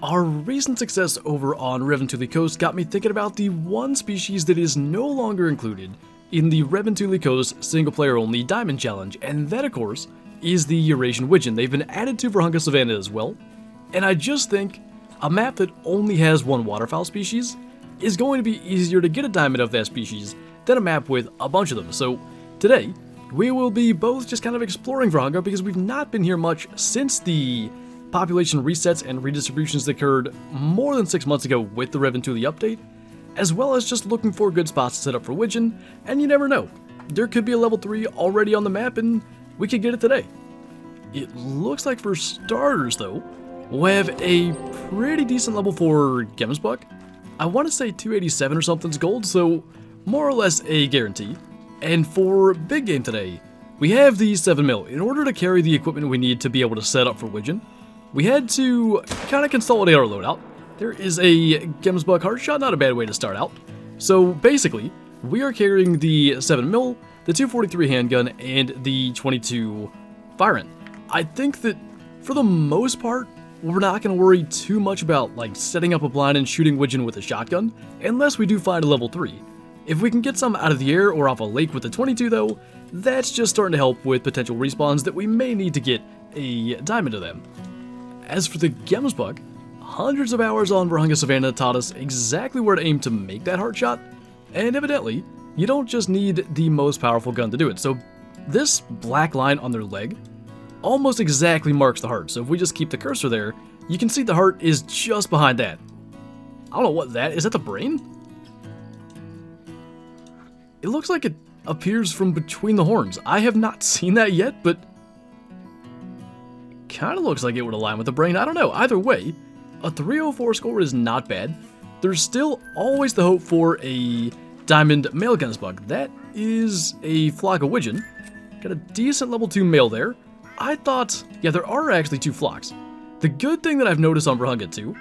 Our recent success over on Reventuli Coast got me thinking about the one species that is no longer included in the Reventuli Coast single-player only Diamond Challenge, and that of course is the Eurasian Wigeon. They've been added to Vurhonga Savanna as well, and I just think a map that only has one waterfowl species is going to be easier to get a diamond of that species than a map with a bunch of them. So today, we will be both just kind of exploring Vurhonga because we've not been here much since the population resets and redistributions that occurred more than 6 months ago with the Reventuli update, as well as just looking for good spots to set up for Wigeon, and you never know, there could be a level 3 already on the map and we could get it today. It looks like for starters though, we'll have a pretty decent level for Gemsbuck. I want to say 287 or something's gold, so more or less a guarantee. And for big game today, we have the 7 mil. In order to carry the equipment we need to be able to set up for Wigeon, we had to kind of consolidate our loadout. There is a Gemsbuck heart shot, not a bad way to start out. So basically, we are carrying the 7 mil, the 243 handgun, and the 22 firearm. I think that for the most part, we're not going to worry too much about like setting up a blind and shooting Wigeon with a shotgun, unless we do find a level 3. If we can get some out of the air or off a lake with the 22 though, that's just starting to help with potential respawns that we may need to get a diamond of them. As for the Gemsbuck, hundreds of hours on Vurhonga Savanna taught us exactly where to aim to make that heart shot, and evidently, you don't just need the most powerful gun to do it. So this black line on their leg almost exactly marks the heart, so if we just keep the cursor there, you can see the heart is just behind that. I don't know what that is. That the brain? It looks like it appears from between the horns. I have not seen that yet, but kind of looks like it would align with the brain. I don't know. Either way, a 304 score is not bad. There's still always the hope for a diamond male Gemsbuck. That is a flock of Wigeon. Got a decent level 2 male there. I thought, yeah, there are actually 2 flocks. The good thing that I've noticed on Vurhonga 2,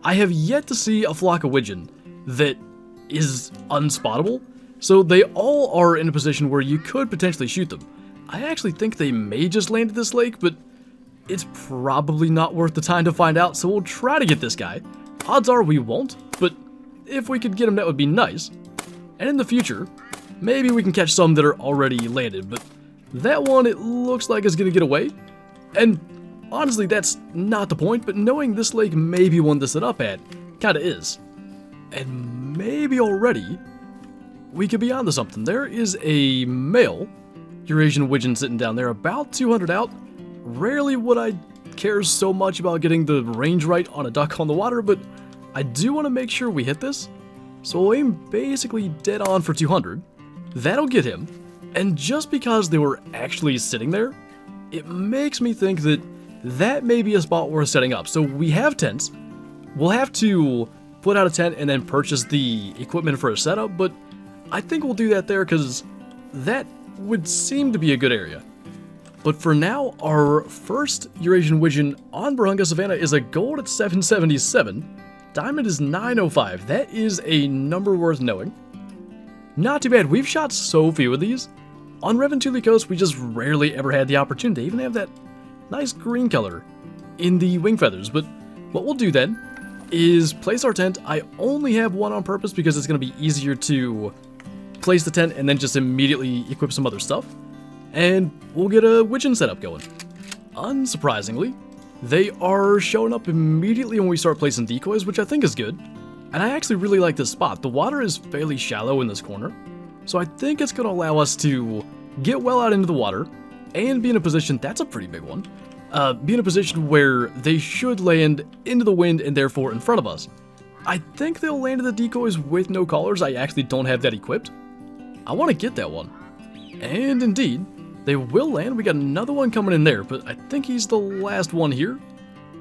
I have yet to see a flock of Wigeon that is unspottable. So they all are in a position where you could potentially shoot them. I actually think they may just land at this lake, but it's probably not worth the time to find out, so we'll try to get this guy. Odds are we won't, but if we could get him, that would be nice. And in the future, maybe we can catch some that are already landed, but that one, it looks like is going to get away. And honestly, that's not the point, but knowing this lake may be one to set up at, kinda is. And maybe already, we could be onto something. There is a male Eurasian Wigeon sitting down there, about 200 out. Rarely would I care so much about getting the range right on a duck on the water, but I do want to make sure we hit this. So we'll aim basically dead on for 200. That'll get him. And just because they were actually sitting there, it makes me think that that may be a spot worth setting up. So we have tents. We'll have to put out a tent and then purchase the equipment for a setup, but I think we'll do that there because that would seem to be a good area. But for now, our first Eurasian Wigeon on Vurhonga Savanna is a gold at 777. Diamond is 905. That is a number worth knowing. Not too bad. We've shot so few of these. On Reventuli Coast, we just rarely ever had the opportunity to even have that nice green color in the wing feathers. But what we'll do then is place our tent. I only have one on purpose because it's going to be easier to place the tent and then just immediately equip some other stuff. And we'll get a Wigeon setup going. Unsurprisingly, they are showing up immediately when we start placing decoys, which I think is good. And I actually really like this spot. The water is fairly shallow in this corner, so I think it's going to allow us to get well out into the water and be in a position, that's a pretty big one, be in a position where they should land into the wind and therefore in front of us. I think they'll land the decoys with no collars. I actually don't have that equipped. I want to get that one. And indeed, they will land. We got another one coming in there, but I think he's the last one here.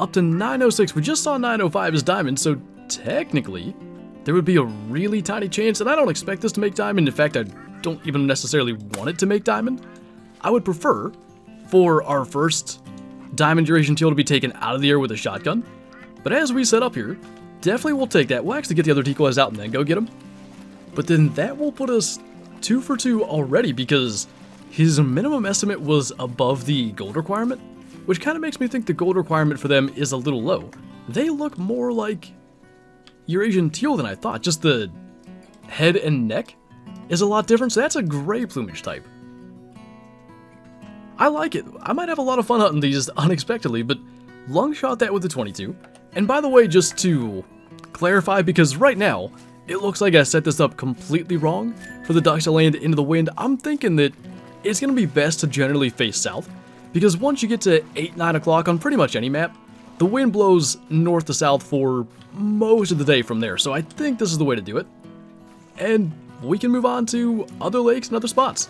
Up to 906. We just saw 905 as diamond, so technically, there would be a really tiny chance, and I don't expect this to make diamond. In fact, I don't even necessarily want it to make diamond. I would prefer for our first diamond duration teal to be taken out of the air with a shotgun. But as we set up here, definitely we'll take that. We'll actually get the other decoys out and then go get them. But then that will put us 2 for 2 already because his minimum estimate was above the gold requirement, which kind of makes me think the gold requirement for them is a little low. they look more like Eurasian teal than I thought. Just the head and neck is a lot different, so that's a gray plumage type. I like it. I might have a lot of fun hunting these unexpectedly, but long shot that with the 22. And by the way, just to clarify, because right now, it looks like I set this up completely wrong for the ducks to land into the wind. I'm thinking that it's going to be best to generally face south, because once you get to 8, 9 o'clock on pretty much any map, the wind blows north to south for most of the day from there. So I think this is the way to do it. And we can move on to other lakes and other spots.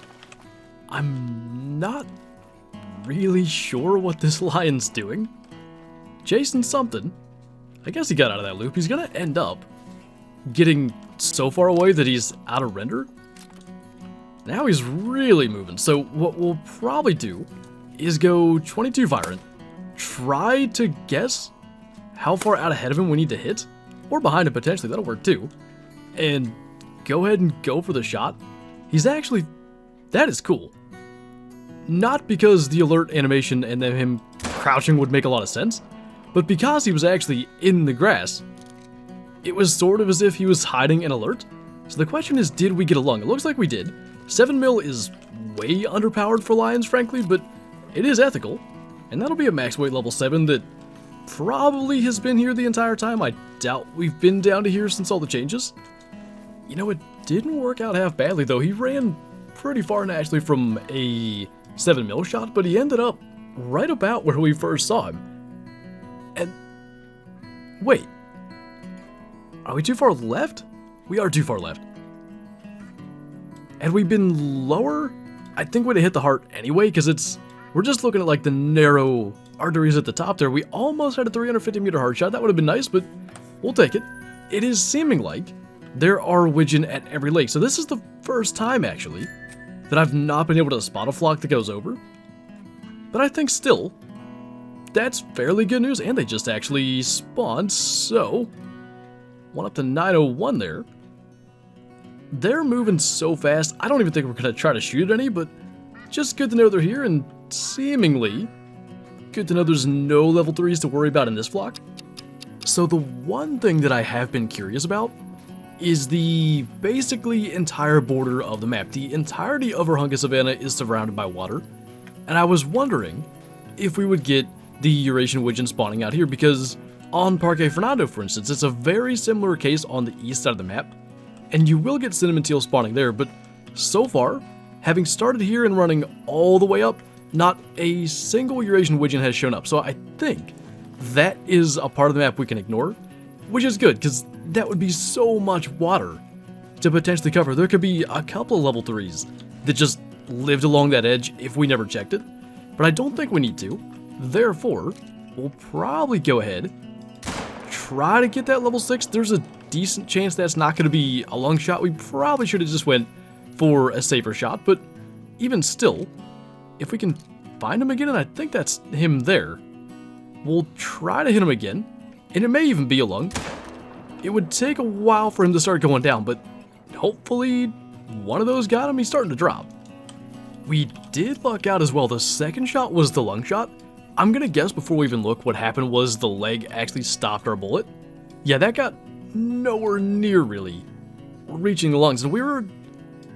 I'm not really sure what this lion's doing. Chasing something. I guess he got out of that loop. He's going to end up getting so far away that he's out of render. Now he's really moving. So what we'll probably do is go 22 Virant. Try to guess how far out ahead of him we need to hit, or behind him potentially, that'll work too, and go ahead and go for the shot. He's actually, that is cool. Not because the alert animation and then him crouching would make a lot of sense, but because he was actually in the grass, it was sort of as if he was hiding an alert. So the question is, did we get along? It looks like we did. 7 mil is way underpowered for lions, frankly, but it is ethical. And that'll be a max weight level 7 that probably has been here the entire time. I doubt we've been down to here since all the changes. You know, it didn't work out half badly, though. He ran pretty far naturally from a 7 mil shot, but he ended up right about where we first saw him. And wait, are we too far left? We are too far left. Had we been lower, I think we'd have hit the heart anyway, because we're just looking at like the narrow arteries at the top there. We almost had a 350 meter hard shot. That would have been nice, but we'll take it. It is seeming like there are Wigeon at every lake. So this is the first time, actually, that I've not been able to spot a flock that goes over. But I think still, that's fairly good news. And they just actually spawned, so one up to 901 there. They're moving so fast, I don't even think we're going to try to shoot at any, but just good to know they're here, and seemingly good to know there's no level 3s to worry about in this flock. So the one thing that I have been curious about is the basically entire border of the map. The entirety of Vurhonga Savanna is surrounded by water, and I was wondering if we would get the Eurasian Wigeon spawning out here, because on Parque Fernando, for instance, it's a very similar case on the east side of the map, and you will get cinnamon teal spawning there, but so far, having started here and running all the way up, not a single Eurasian Wigeon has shown up. So I think that is a part of the map we can ignore, which is good, because that would be so much water to potentially cover. There could be a couple of level 3s that just lived along that edge if we never checked it, but I don't think we need to. Therefore, we'll probably go ahead, try to get that level 6. There's a decent chance that's not going to be a long shot. We probably should have just went for a safer shot, but even still, if we can find him again, and I think that's him there, we'll try to hit him again, and it may even be a lung. It would take a while for him to start going down, but hopefully one of those got him. He's starting to drop. We did luck out as well. The second shot was the lung shot. I'm gonna guess before we even look what happened was the leg actually stopped our bullet. Yeah, that got nowhere near really reaching the lungs, and we were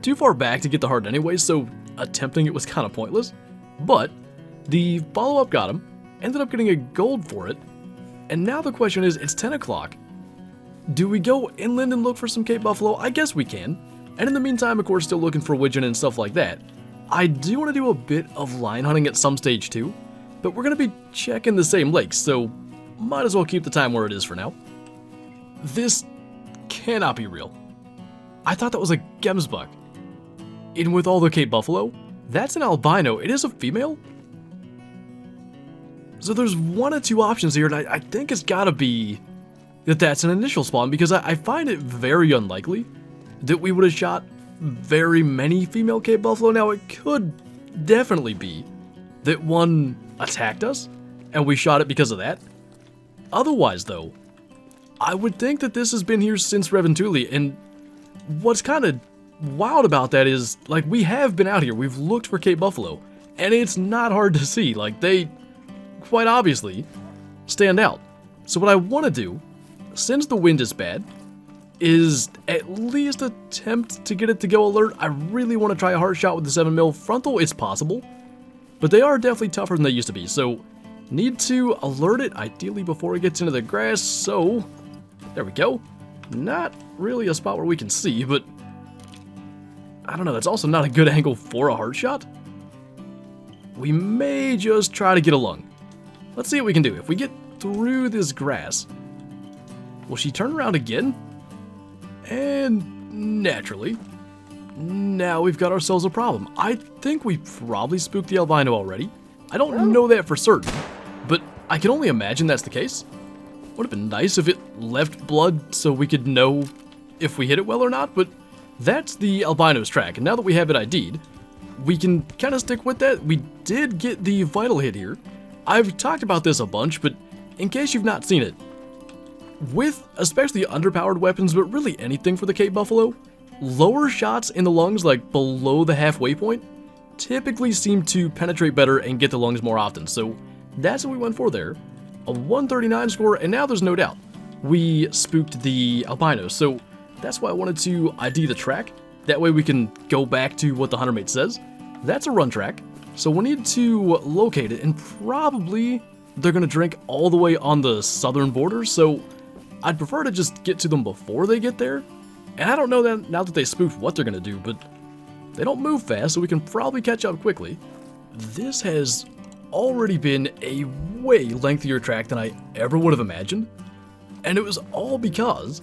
too far back to get the heart anyway, so attempting it was kind of pointless. But the follow-up got him, ended up getting a gold for it, and now the question is, it's 10 o'clock. Do we go inland and look for some Cape Buffalo? I guess we can. And in the meantime, of course, still looking for Wigeon and stuff like that. I do want to do a bit of lion hunting at some stage too, but we're going to be checking the same lakes, so might as well keep the time where it is for now. This cannot be real. I thought that was a gemsbuck. And with all the Cape Buffalo, that's an albino. It is a female? So there's one of two options here, and I think it's gotta be that that's an initial spawn, because I find it very unlikely that we would have shot very many female Cape Buffalo. Now, it could definitely be that one attacked us, and we shot it because of that. Otherwise, though, I would think that this has been here since Reventuli, and what's kind of wild about that is, like, we have been out here, we've looked for Cape Buffalo, and it's not hard to see. Like, they quite obviously stand out. So what I want to do, since the wind is bad, is at least attempt to get it to go alert. I really want to try a hard shot with the 7mm frontal. It's possible, but they are definitely tougher than they used to be. So need to alert it ideally before it gets into the grass. So there we go. Not really a spot where we can see, but I don't know. That's also not a good angle for a hard shot. We may just try to get a lung. Let's see what we can do. If we get through this grass, will she turn around again? And naturally, now we've got ourselves a problem. I think we probably spooked the albino already. I don't know that for certain, but I can only imagine that's the case. Would have been nice if it left blood so we could know if we hit it well or not, but that's the albino's track. And now that we have it ID'd, we can kind of stick with that. We did get the vital hit here. I've talked about this a bunch, but in case you've not seen it, with especially underpowered weapons, but really anything for the Cape Buffalo, lower shots in the lungs, like below the halfway point, typically seem to penetrate better and get the lungs more often. So that's what we went for there. A 139 score, and now there's no doubt we spooked the albino. So that's why I wanted to ID the track. That way we can go back to what the hunter mate says. That's a run track. So we'll need to locate it, and probably they're going to drink all the way on the southern border. So I'd prefer to just get to them before they get there. And I don't know that now that they spooked what they're going to do, but they don't move fast, so we can probably catch up quickly. This has already been a way lengthier track than I ever would have imagined. And it was all because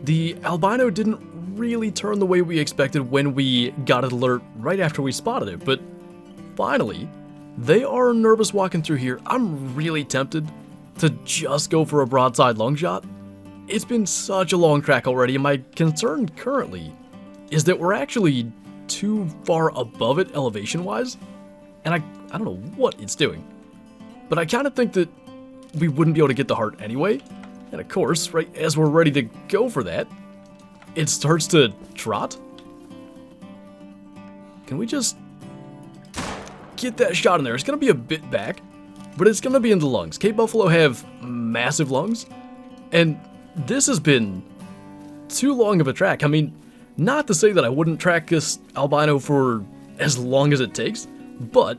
the albino didn't really turn the way we expected when we got it alert right after we spotted it. But finally, they are nervous walking through here. I'm really tempted to just go for a broadside long shot. It's been such a long track already, and my concern currently is that we're actually too far above it elevation-wise, and I don't know what it's doing. But I kind of think that we wouldn't be able to get the heart anyway, and of course, right as we're ready to go for that, it starts to trot. Can we just get that shot in there? It's going to be a bit back, but it's going to be in the lungs. Cape Buffalo have massive lungs, and this has been too long of a track. I mean, not to say that I wouldn't track this albino for as long as it takes, but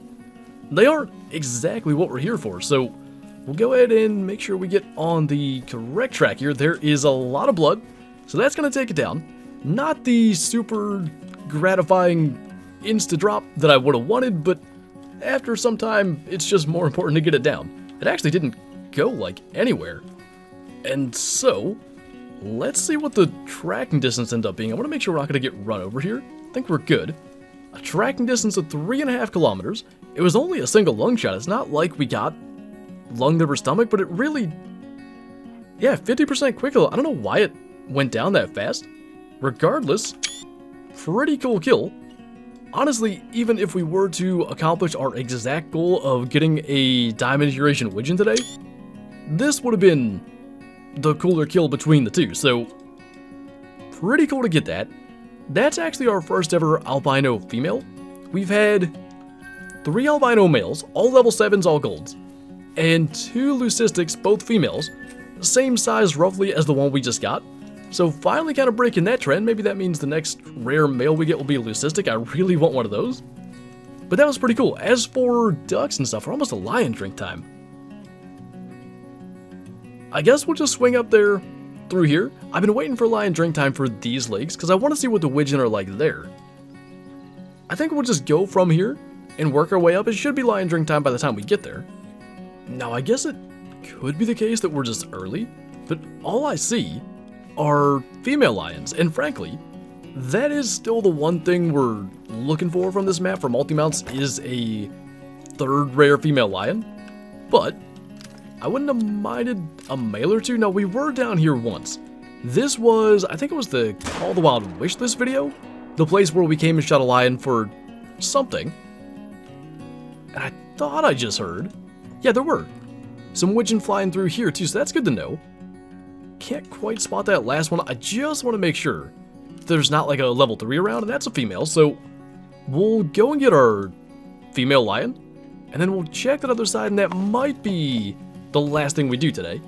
they aren't exactly what we're here for. So we'll go ahead and make sure we get on the correct track here. There is a lot of blood, so that's going to take it down. Not the super gratifying insta drop that I would have wanted, but after some time, it's just more important to get it down. It actually didn't go like anywhere. And so, let's see what the tracking distance ended up being. I want to make sure we're not going to get run over here. I think we're good. A tracking distance of 3.5 kilometers. It was only a single lung shot. It's not like we got lung, liver, stomach, but it really, yeah, 50% quicker. I don't know why it went down that fast. Regardless, pretty cool kill. Honestly, even if we were to accomplish our exact goal of getting a diamond Eurasian Wigeon today, this would have been the cooler kill between the two, so pretty cool to get that. That's actually our first ever albino female. We've had 3 albino males, all level 7s, all golds, and 2 leucistics, both females, same size roughly as the one we just got. So finally kind of breaking that trend. Maybe that means the next rare male we get will be a leucistic. I really want one of those. But that was pretty cool. As for ducks and stuff, we're almost a lion drink time. I guess we'll just swing up there through here. I've been waiting for lion drink time for these lakes because I want to see what the Wigeon are like there. I think we'll just go from here and work our way up. It should be lion drink time by the time we get there. Now, I guess it could be the case that we're just early, but all I see are female lions, and frankly, that is still the one thing we're looking for from this map for multi-mounts is a 3rd rare female lion, but I wouldn't have minded a male or 2. No, we were down here once. This was, I think it was the Call the Wild wishlist video, the place where we came and shot a lion for something, and I thought I just heard, yeah, there were some Wigeon flying through here too, so that's good to know. Can't quite spot that last one. I just want to make sure there's not like a level 3 around, and that's a female, so we'll go and get our female lion, and then we'll check that other side, and that might be the last thing we do today.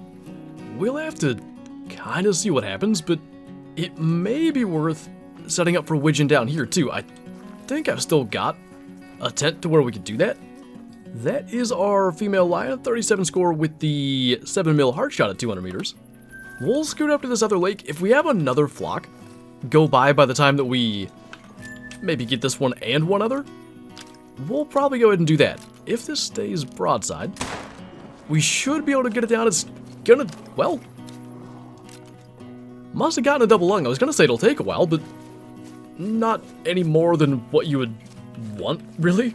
we'll have to kind of see what happens, but it may be worth setting up for Wigeon down here too. I think I've still got a tent to where we could do that. That is our female lion, 37 score with the 7mm heart shot at 200 meters. We'll scoot up to this other lake. If we have another flock go by the time that we maybe get this one and one other, we'll probably go ahead and do that. If this stays broadside, we should be able to get it down. It's gonna, well, must have gotten a double lung. I was gonna say it'll take a while, but not any more than what you would want, really.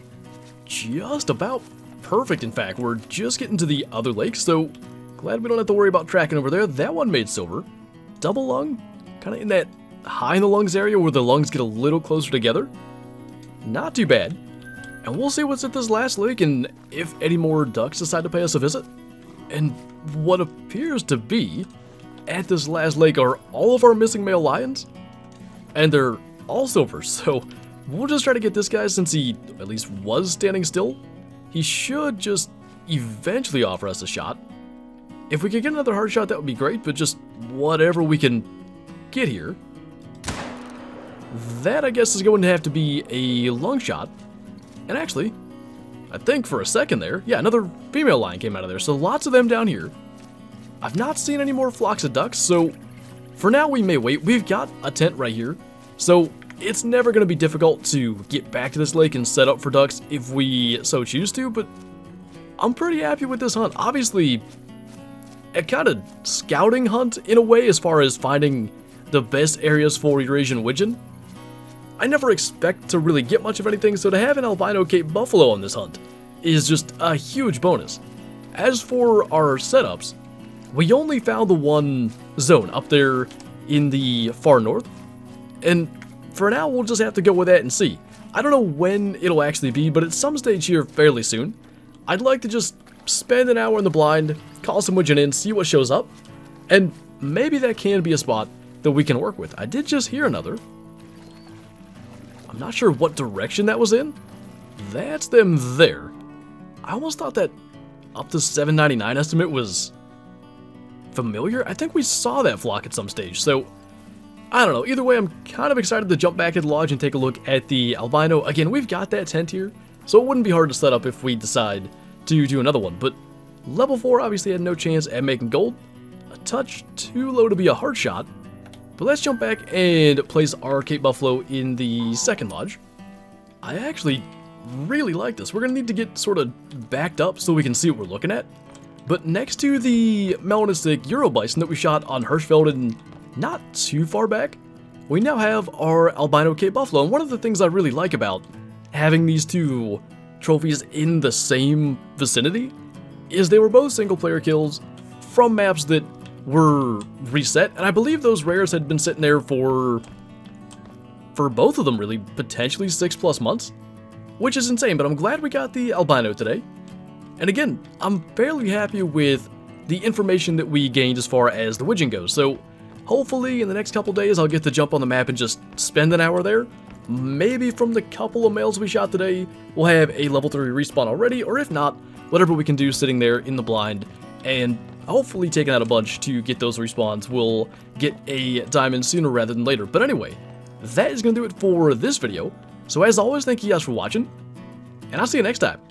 Just about perfect, in fact. We're just getting to the other lake, so glad we don't have to worry about tracking over there. That one made silver. Double lung, kind of in that high in the lungs area where the lungs get a little closer together. Not too bad. And we'll see what's at this last lake and if any more ducks decide to pay us a visit. And what appears to be at this last lake are all of our missing male lions. And they're all silver, so we'll just try to get this guy since he at least was standing still. He should just eventually offer us a shot. If we could get another hard shot, that would be great, but just whatever we can get here. That, I guess, is going to have to be a lung shot. And actually, I think for a second there, yeah, another female lion came out of there, so lots of them down here. I've not seen any more flocks of ducks, so for now we may wait. We've got a tent right here, so it's never going to be difficult to get back to this lake and set up for ducks if we so choose to, but I'm pretty happy with this hunt. Obviously, a kind of scouting hunt in a way as far as finding the best areas for Eurasian Wigeon. I never expect to really get much of anything, so to have an albino Cape buffalo on this hunt is just a huge bonus. As for our setups, we only found the one zone up there in the far north, and for now we'll just have to go with that and see. I don't know when it'll actually be, but at some stage here fairly soon. I'd like to just spend an hour in the blind, call some Wigeon in, see what shows up, and maybe that can be a spot that we can work with. I did just hear another. I'm not sure what direction that was in. That's them there. I almost thought that up to 799 estimate was familiar. I think we saw that flock at some stage, so I don't know. Either way, I'm kind of excited to jump back at the lodge and take a look at the albino. Again, we've got that tent here, so it wouldn't be hard to set up if we decide to do another one, but level 4 obviously had no chance at making gold. A touch too low to be a hard shot. But let's jump back and place our Cape Buffalo in the second lodge. I actually really like this. We're going to need to get sort of backed up so we can see what we're looking at. But next to the melanistic Euro Bison that we shot on Hirschfelden not too far back, we now have our albino Cape Buffalo. And one of the things I really like about having these two trophies in the same vicinity is they were both single player kills from maps that were reset, and I believe those rares had been sitting there for both of them really, potentially 6+ months, which is insane, but I'm glad we got the albino today. And again, I'm fairly happy with the information that we gained as far as the Wigeon goes, so hopefully in the next couple days I'll get to jump on the map and just spend an hour there. Maybe from the couple of males we shot today, we'll have a level 3 respawn already, or if not, whatever we can do sitting there in the blind, and hopefully taking out a bunch to get those respawns. We'll get a diamond sooner rather than later. But anyway, that is going to do it for this video. So as always, thank you guys for watching, and I'll see you next time.